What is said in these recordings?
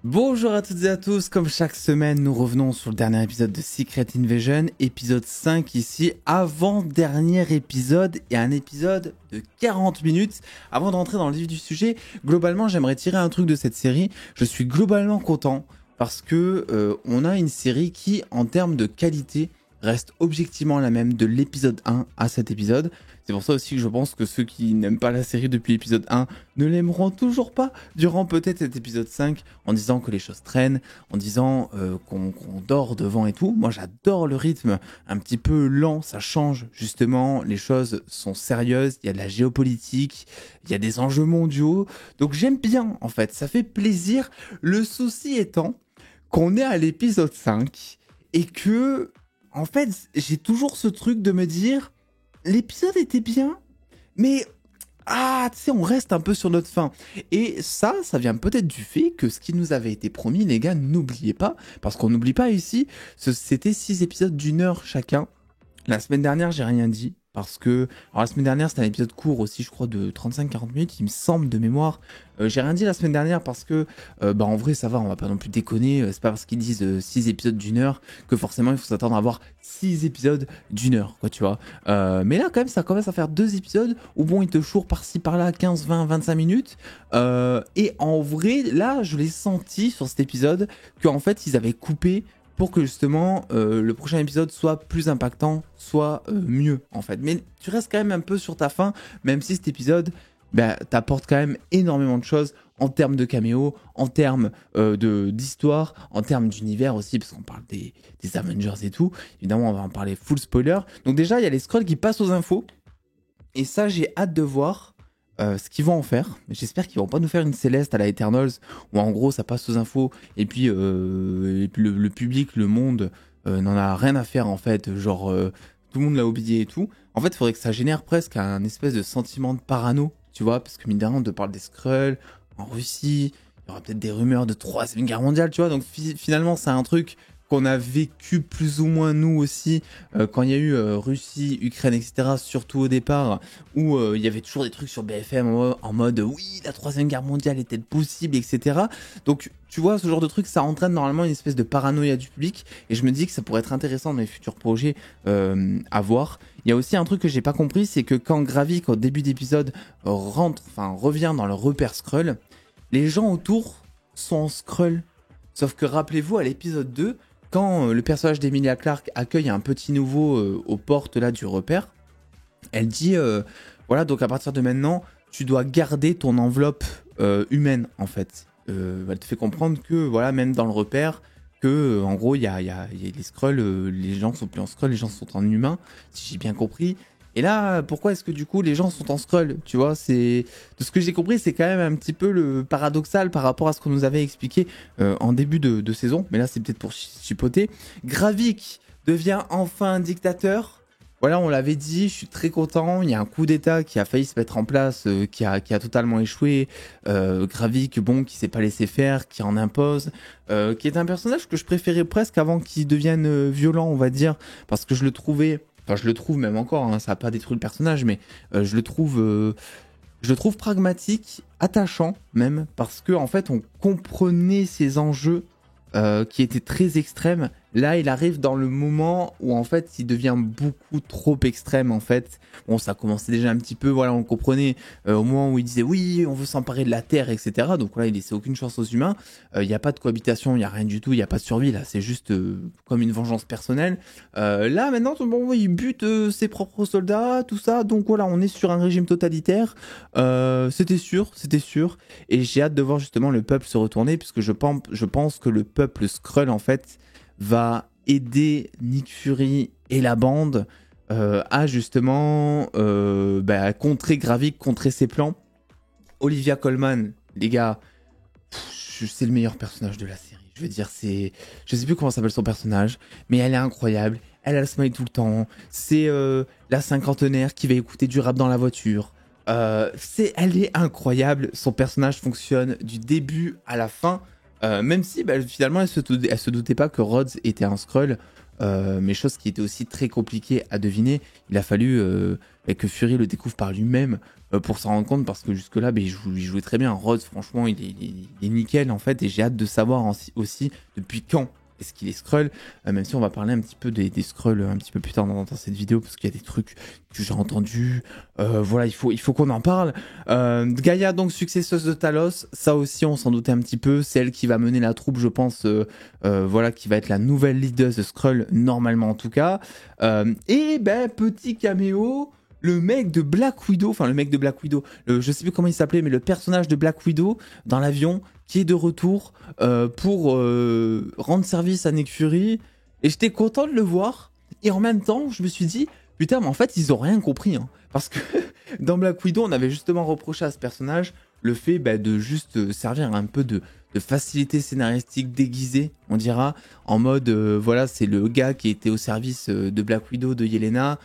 Bonjour à toutes et à tous, comme chaque semaine nous revenons sur le dernier épisode de Secret Invasion, épisode 5 ici, avant-dernier épisode et un épisode de 40 minutes. Avant de rentrer dans le vif du sujet, globalement j'aimerais tirer un truc de cette série, je suis globalement content parce que on a une série qui en termes de qualité reste objectivement la même de l'épisode 1 à cet épisode. C'est pour ça aussi que je pense que ceux qui n'aiment pas la série depuis l'épisode 1 ne l'aimeront toujours pas durant peut-être cet épisode 5 en disant que les choses traînent, en disant qu'on dort devant et tout. Moi j'adore le rythme un petit peu lent, ça change justement, les choses sont sérieuses, il y a de la géopolitique, il y a des enjeux mondiaux, donc j'aime bien en fait, ça fait plaisir. Le souci étant qu'on est à l'épisode 5 et que en fait j'ai toujours ce truc de me dire l'épisode était bien, mais tu sais, on reste un peu sur notre faim. Et ça vient peut-être du fait que ce qui nous avait été promis, les gars, n'oubliez pas, parce qu'on n'oublie pas ici, c'était 6 épisodes d'une heure chacun. La semaine dernière, j'ai rien dit, parce que... Alors la semaine dernière, c'était un épisode court aussi, je crois, de 35-40 minutes, il me semble, de mémoire. J'ai rien dit la semaine dernière parce que, en vrai, ça va, on va pas non plus déconner. C'est pas parce qu'ils disent 6 épisodes d'une heure que forcément, il faut s'attendre à avoir 6 épisodes d'une heure, quoi, tu vois. Mais là, quand même, ça commence à faire 2 épisodes où, bon, ils te chourent par-ci, par-là, 15, 20, 25 minutes. Et en vrai, là, je l'ai senti sur cet épisode qu'en fait, ils avaient coupé pour que justement le prochain épisode soit plus impactant, soit mieux en fait. Mais tu restes quand même un peu sur ta faim, même si cet épisode t'apporte quand même énormément de choses en termes de caméos, en termes d'histoire, en termes d'univers aussi, parce qu'on parle des Avengers et tout. Évidemment, on va en parler full spoiler. Donc déjà, il y a les scrolls qui passent aux infos. Et ça, j'ai hâte de voir ce qu'ils vont en faire. J'espère qu'ils vont pas nous faire une Céleste à la Eternals où en gros ça passe aux infos et puis le public, le monde n'en a rien à faire en fait. Genre tout le monde l'a oublié et tout. En fait, il faudrait que ça génère presque un espèce de sentiment de parano, tu vois, parce que mine de rien, on te parle des Skrulls en Russie. Il y aura peut-être des rumeurs de Troisième Guerre mondiale, tu vois. Donc finalement, c'est un truc qu'on a vécu plus ou moins nous aussi quand il y a eu Russie, Ukraine, etc. Surtout au départ, où il y avait toujours des trucs sur BFM en mode oui, la Troisième Guerre mondiale est-elle possible, etc. Donc tu vois, ce genre de truc, ça entraîne normalement une espèce de paranoïa du public, et je me dis que ça pourrait être intéressant dans les futurs projets à voir. Il y a aussi un truc que j'ai pas compris, c'est que quand Gravik au début d'épisode revient dans le repère Skrull, les gens autour sont en Skrull. Sauf que rappelez-vous, à l'épisode 2, quand le personnage d'Emilia Clarke accueille un petit nouveau aux portes là du repère, elle dit voilà, donc à partir de maintenant, tu dois garder ton enveloppe humaine en fait. Elle te fait comprendre que voilà, même dans le repère, que en gros il y a les Skrulls, les gens sont plus en Skrull, les gens sont en humain, si j'ai bien compris. Et là, pourquoi est-ce que du coup les gens sont en Skrull? Tu vois, c'est de ce que j'ai compris, c'est quand même un petit peu le paradoxal par rapport à ce qu'on nous avait expliqué en début de saison. Mais là, c'est peut-être pour chipoter. Gravik devient enfin un dictateur. Voilà, on l'avait dit, je suis très content. Il y a un coup d'État qui a failli se mettre en place, qui a totalement échoué. Gravik, bon, qui s'est pas laissé faire, qui en impose, qui est un personnage que je préférais presque avant qu'il devienne violent, on va dire, parce que je le trouvais. Enfin, je le trouve même encore, hein, ça n'a pas détruit le personnage, mais je le trouve pragmatique, attachant même, parce que en fait, on comprenait ses enjeux qui étaient très extrêmes. Là, il arrive dans le moment où en fait, il devient beaucoup trop extrême en fait. Bon, ça commençait déjà un petit peu, voilà, on le comprenait au moment où il disait oui, on veut s'emparer de la Terre, etc. Donc voilà, il laissait aucune chance aux humains. Il n'y a pas de cohabitation, il n'y a rien du tout, il n'y a pas de survie là. C'est juste comme une vengeance personnelle. Là, maintenant, bon, il bute ses propres soldats, tout ça. Donc voilà, on est sur un régime totalitaire. C'était sûr. Et j'ai hâte de voir justement le peuple se retourner, puisque je pense que le peuple Skrull en fait va aider Nick Fury et la bande à justement contrer Gravik, contrer ses plans. Olivia Colman, les gars, c'est le meilleur personnage de la série. Je veux dire, je sais plus comment s'appelle son personnage, mais elle est incroyable. Elle a le smile tout le temps. C'est la cinquantenaire qui va écouter du rap dans la voiture. Elle est incroyable. Son personnage fonctionne du début à la fin. Même si finalement elle se doutait pas que Rhodes était un Skrull, mais chose qui était aussi très compliquée à deviner. Il a fallu que Fury le découvre par lui-même pour s'en rendre compte, parce que jusque-là il jouait très bien. Rhodes, franchement, il est nickel en fait, et j'ai hâte de savoir aussi depuis quand est-ce qu'il est Skrull, même si on va parler un petit peu des Skrulls un petit peu plus tard dans cette vidéo, parce qu'il y a des trucs que j'ai entendus. Voilà, il faut qu'on en parle. Gaïa, donc successeuse de Talos, ça aussi on s'en doutait un petit peu, c'est elle qui va mener la troupe, je pense, voilà, qui va être la nouvelle leader de Skrull, normalement en tout cas. Et petit caméo, le mec de Black Widow, je sais plus comment il s'appelait, mais le personnage de Black Widow dans l'avion, qui est de retour pour rendre service à Nick Fury. Et j'étais content de le voir. Et en même temps, je me suis dit, putain, mais en fait, ils ont rien compris. Hein. Parce que dans Black Widow, on avait justement reproché à ce personnage le fait de juste servir un peu de facilité scénaristique déguisée, on dira, en mode, voilà, c'est le gars qui était au service de Black Widow, de Yelena,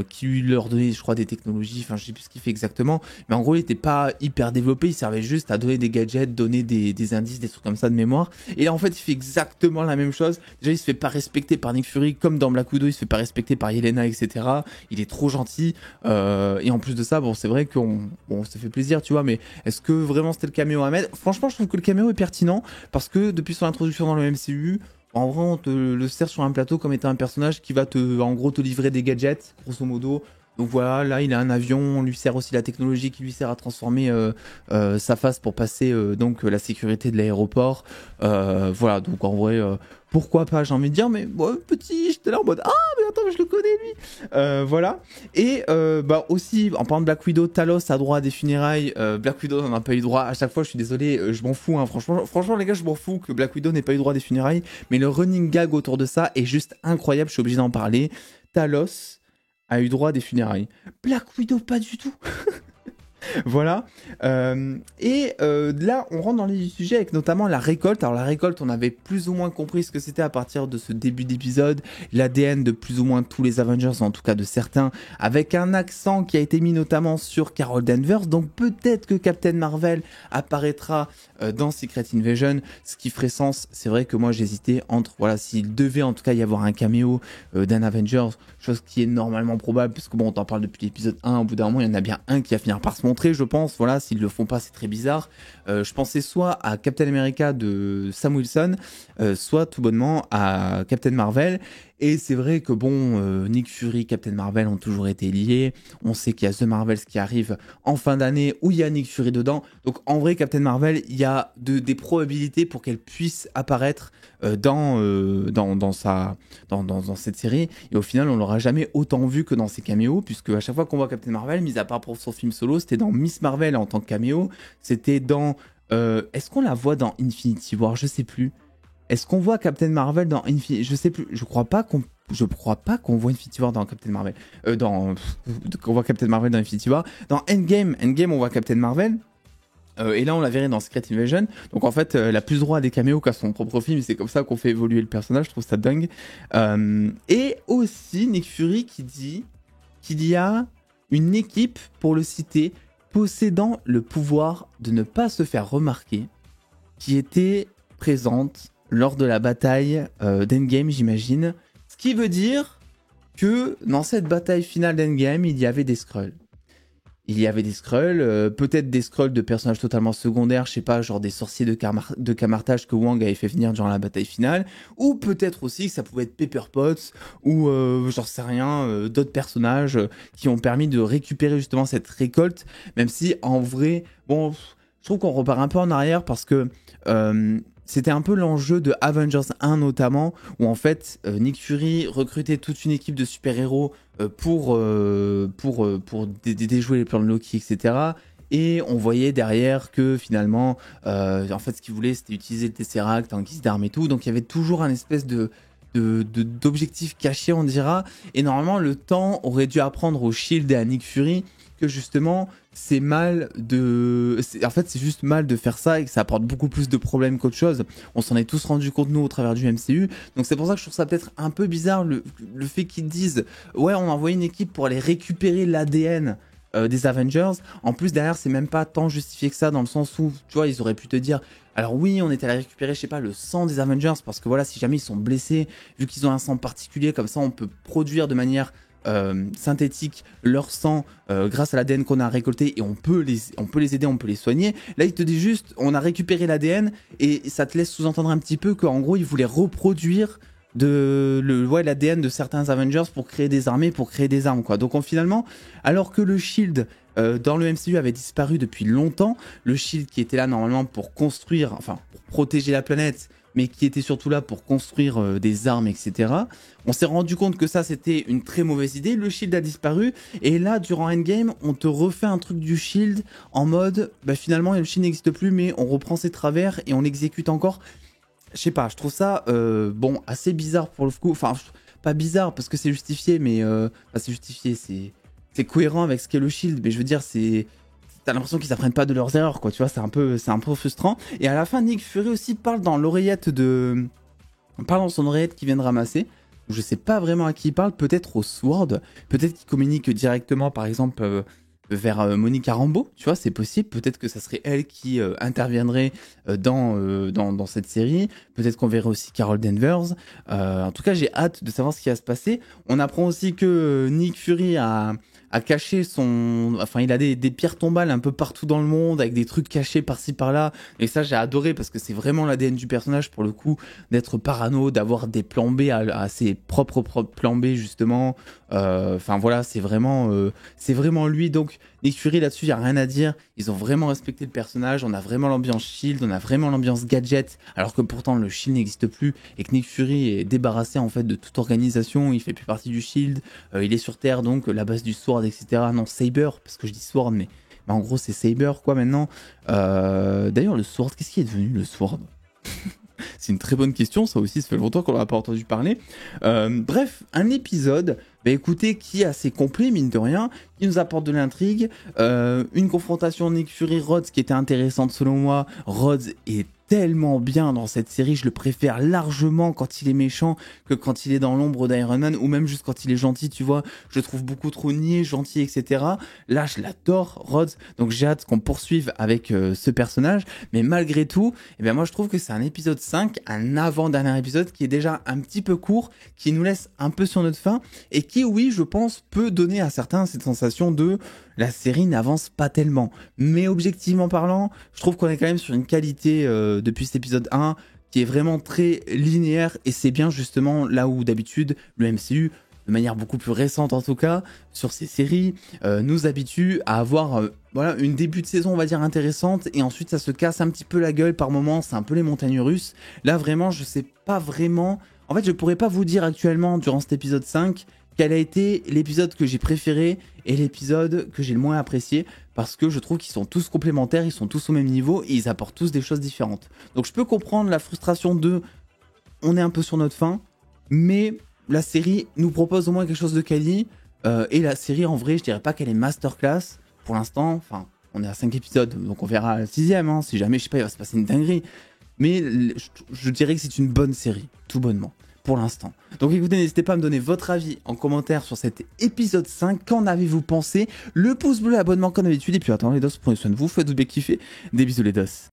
qui leur donnait, je crois, des technologies, enfin je sais plus ce qu'il fait exactement, mais en gros il était pas hyper développé, il servait juste à donner des gadgets, donner des indices, des trucs comme ça de mémoire. Et là en fait il fait exactement la même chose. Déjà il se fait pas respecter par Nick Fury, comme dans Black Widow il se fait pas respecter par Yelena, etc. Il est trop gentil, et en plus de ça, bon c'est vrai qu'on se fait plaisir, tu vois, mais est-ce que vraiment c'était le caméo à mettre? Franchement je trouve que le caméo est pertinent, parce que depuis son introduction dans le MCU, en vrai, on te le sert sur un plateau comme étant un personnage qui va en gros, te livrer des gadgets, grosso modo. Donc voilà, là, il a un avion, on lui sert aussi la technologie qui lui sert à transformer sa face pour passer la sécurité de l'aéroport. Voilà, donc en vrai, pourquoi pas, j'ai envie de dire, mais bon, petit, j'étais là en mode, ah, mais attends, mais je le connais, lui. Voilà. Et aussi, en parlant de Black Widow, Talos a droit à des funérailles. Black Widow n'en a pas eu droit. À chaque fois, je suis désolé, je m'en fous. Hein. Franchement, les gars, je m'en fous que Black Widow n'ait pas eu droit à des funérailles. Mais le running gag autour de ça est juste incroyable. Je suis obligé d'en parler. Talos a eu droit à des funérailles. Black Widow, pas du tout. Voilà. Là, on rentre dans les sujets avec notamment la récolte. Alors la récolte, on avait plus ou moins compris ce que c'était à partir de ce début d'épisode. L'ADN de plus ou moins tous les Avengers, en tout cas de certains, avec un accent qui a été mis notamment sur Carol Danvers. Donc peut-être que Captain Marvel apparaîtra dans Secret Invasion, ce qui ferait sens. C'est vrai que moi j'hésitais entre, voilà, s'il devait en tout cas y avoir un caméo d'un Avengers, chose qui est normalement probable, parce que bon, on t'en parle depuis l'épisode 1, au bout d'un moment, il y en a bien un qui va finir par se montrer, je pense. Voilà, s'ils le font pas, c'est très bizarre. Je pensais soit à Captain America de Sam Wilson, soit tout bonnement à Captain Marvel. Et c'est vrai que bon, Nick Fury, Captain Marvel ont toujours été liés. On sait qu'il y a The Marvels qui arrive en fin d'année où il y a Nick Fury dedans. Donc en vrai, Captain Marvel, il y a des probabilités pour qu'elle puisse apparaître dans cette série. Et au final, on l'aura jamais autant vu que dans ses caméos, puisque à chaque fois qu'on voit Captain Marvel, mis à part pour son film solo, c'était dans Miss Marvel en tant que caméo. C'était dans... est-ce qu'on la voit dans Infinity War? Je sais plus. Est-ce qu'on voit Captain Marvel dans Infinity... Je sais plus. Je crois pas qu'on voit Infinity War dans Captain Marvel. Qu'on voit Captain Marvel dans Infinity War. Dans Endgame, on voit Captain Marvel. Et là, on la verrait dans Secret Invasion. Donc en fait, elle a plus droit à des caméos qu'à son propre film. C'est comme ça qu'on fait évoluer le personnage. Je trouve ça dingue. Et aussi, Nick Fury qui dit qu'il y a une équipe, pour le citer, possédant le pouvoir de ne pas se faire remarquer, qui était présente lors de la bataille d'Endgame, j'imagine. Ce qui veut dire que dans cette bataille finale d'Endgame, il y avait des Skrulls. Il y avait des Skrulls, peut-être des Skrulls de personnages totalement secondaires, je sais pas, genre des sorciers de Camartage que Wang avait fait venir durant la bataille finale, ou peut-être aussi que ça pouvait être Pepper Potts, ou j'en sais rien, d'autres personnages qui ont permis de récupérer justement cette récolte, même si en vrai, bon, je trouve qu'on repart un peu en arrière parce que c'était un peu l'enjeu de Avengers 1 notamment, où en fait Nick Fury recrutait toute une équipe de super-héros pour déjouer les plans de Loki, etc. Et on voyait derrière que finalement, en fait ce qu'il voulait c'était utiliser le Tesseract en guise d'arme et tout, donc il y avait toujours un espèce d'objectif caché, on dira, et normalement le temps aurait dû apprendre au Shield et à Nick Fury que justement c'est juste mal de faire ça et que ça apporte beaucoup plus de problèmes qu'autre chose. On s'en est tous rendu compte nous au travers du MCU, donc c'est pour ça que je trouve ça peut-être un peu bizarre le fait qu'ils disent ouais, on a envoyé une équipe pour aller récupérer l'ADN des Avengers. En plus, derrière, c'est même pas tant justifié que ça, dans le sens où, tu vois, ils auraient pu te dire, alors oui, on est allé récupérer, je sais pas, le sang des Avengers, parce que voilà, si jamais ils sont blessés, vu qu'ils ont un sang particulier, comme ça, on peut produire de manière synthétique leur sang grâce à l'ADN qu'on a récolté et on peut les aider, on peut les soigner. Là, il te dit juste, on a récupéré l'ADN et ça te laisse sous-entendre un petit peu qu'en gros, ils voulaient reproduire l'ADN de certains Avengers pour créer des armées, pour créer des armes, quoi. Donc finalement, alors que le Shield dans le MCU avait disparu depuis longtemps, le Shield qui était là normalement pour construire, enfin pour protéger la planète, mais qui était surtout là pour construire des armes, etc. On s'est rendu compte que ça, c'était une très mauvaise idée. Le Shield a disparu. Et là, durant Endgame, on te refait un truc du Shield en mode, bah, finalement, le Shield n'existe plus, mais on reprend ses travers et on l'exécute encore. Je sais pas, je trouve ça, bon, assez bizarre pour le coup. Enfin, pas bizarre parce que c'est justifié, mais c'est justifié, c'est cohérent avec ce qu'est le Shield. Mais je veux dire, t'as l'impression qu'ils apprennent pas de leurs erreurs, quoi. Tu vois, c'est un peu frustrant. Et à la fin, Nick Fury aussi parle dans son oreillette qu'il vient de ramasser. Je sais pas vraiment à qui il parle. Peut-être au Sword. Peut-être qu'il communique directement, par exemple, vers Monica Rambeau. Tu vois, c'est possible. Peut-être que ça serait elle qui interviendrait dans cette série. Peut-être qu'on verrait aussi Carol Danvers. En tout cas, j'ai hâte de savoir ce qui va se passer. On apprend aussi que Nick Fury a caché son... Enfin, il a des pierres tombales un peu partout dans le monde, avec des trucs cachés par-ci par-là. Et ça, j'ai adoré, parce que c'est vraiment l'ADN du personnage, pour le coup, d'être parano, d'avoir des plans B à ses propres plans B, justement. Enfin, voilà, c'est vraiment lui. Donc, Nick Fury, là-dessus, il n'y a rien à dire. Ils ont vraiment respecté le personnage. On a vraiment l'ambiance Shield, on a vraiment l'ambiance gadget, alors que pourtant, le Shield n'existe plus, et que Nick Fury est débarrassé, en fait, de toute organisation. Il fait plus partie du Shield. Il est sur Terre, donc, la base du Sword, etc. Non, Saber, parce que je dis Sword, mais en gros c'est Saber, quoi, maintenant. D'ailleurs, le Sword, qu'est-ce qui est devenu le Sword? C'est une très bonne question, ça aussi, ça fait longtemps qu'on n'en a pas entendu parler. Bref, un épisode, bah écoutez, qui est assez complet, mine de rien, qui nous apporte de l'intrigue, une confrontation Nick Fury-Rhodes qui était intéressante selon moi. Rhodes est tellement bien dans cette série, je le préfère largement quand il est méchant que quand il est dans l'ombre d'Iron Man, ou même juste quand il est gentil, tu vois, je le trouve beaucoup trop niais, gentil, etc. Là, je l'adore, Rhodes, donc j'ai hâte qu'on poursuive avec ce personnage, mais malgré tout, eh bien moi je trouve que c'est un épisode 5, un avant-dernier épisode qui est déjà un petit peu court, qui nous laisse un peu sur notre faim, et qui, oui, je pense, peut donner à certains cette sensation de la série n'avance pas tellement. Mais objectivement parlant, je trouve qu'on est quand même sur une qualité depuis cet épisode 1 qui est vraiment très linéaire, et c'est bien justement là où d'habitude le MCU, de manière beaucoup plus récente en tout cas, sur ces séries, nous habitue à avoir voilà, une début de saison on va dire intéressante, et ensuite ça se casse un petit peu la gueule par moments, c'est un peu les montagnes russes. Là vraiment je sais pas vraiment, en fait je pourrais pas vous dire actuellement durant cet épisode 5 quel a été l'épisode que j'ai préféré et l'épisode que j'ai le moins apprécié, parce que je trouve qu'ils sont tous complémentaires, ils sont tous au même niveau et ils apportent tous des choses différentes. Donc je peux comprendre la frustration de on est un peu sur notre faim, mais la série nous propose au moins quelque chose de quali, et la série en vrai je dirais pas qu'elle est masterclass pour l'instant, enfin on est à 5 épisodes donc on verra le 6ème, hein, si jamais je sais pas il va se passer une dinguerie, mais je dirais que c'est une bonne série, tout bonnement. Pour l'instant. Donc écoutez, n'hésitez pas à me donner votre avis en commentaire sur cet épisode 5. Qu'en avez-vous pensé? Le pouce bleu, abonnement comme d'habitude. Et puis attendez les dos, prenez soin de vous, faites-vous bien kiffer. Des bisous les dos.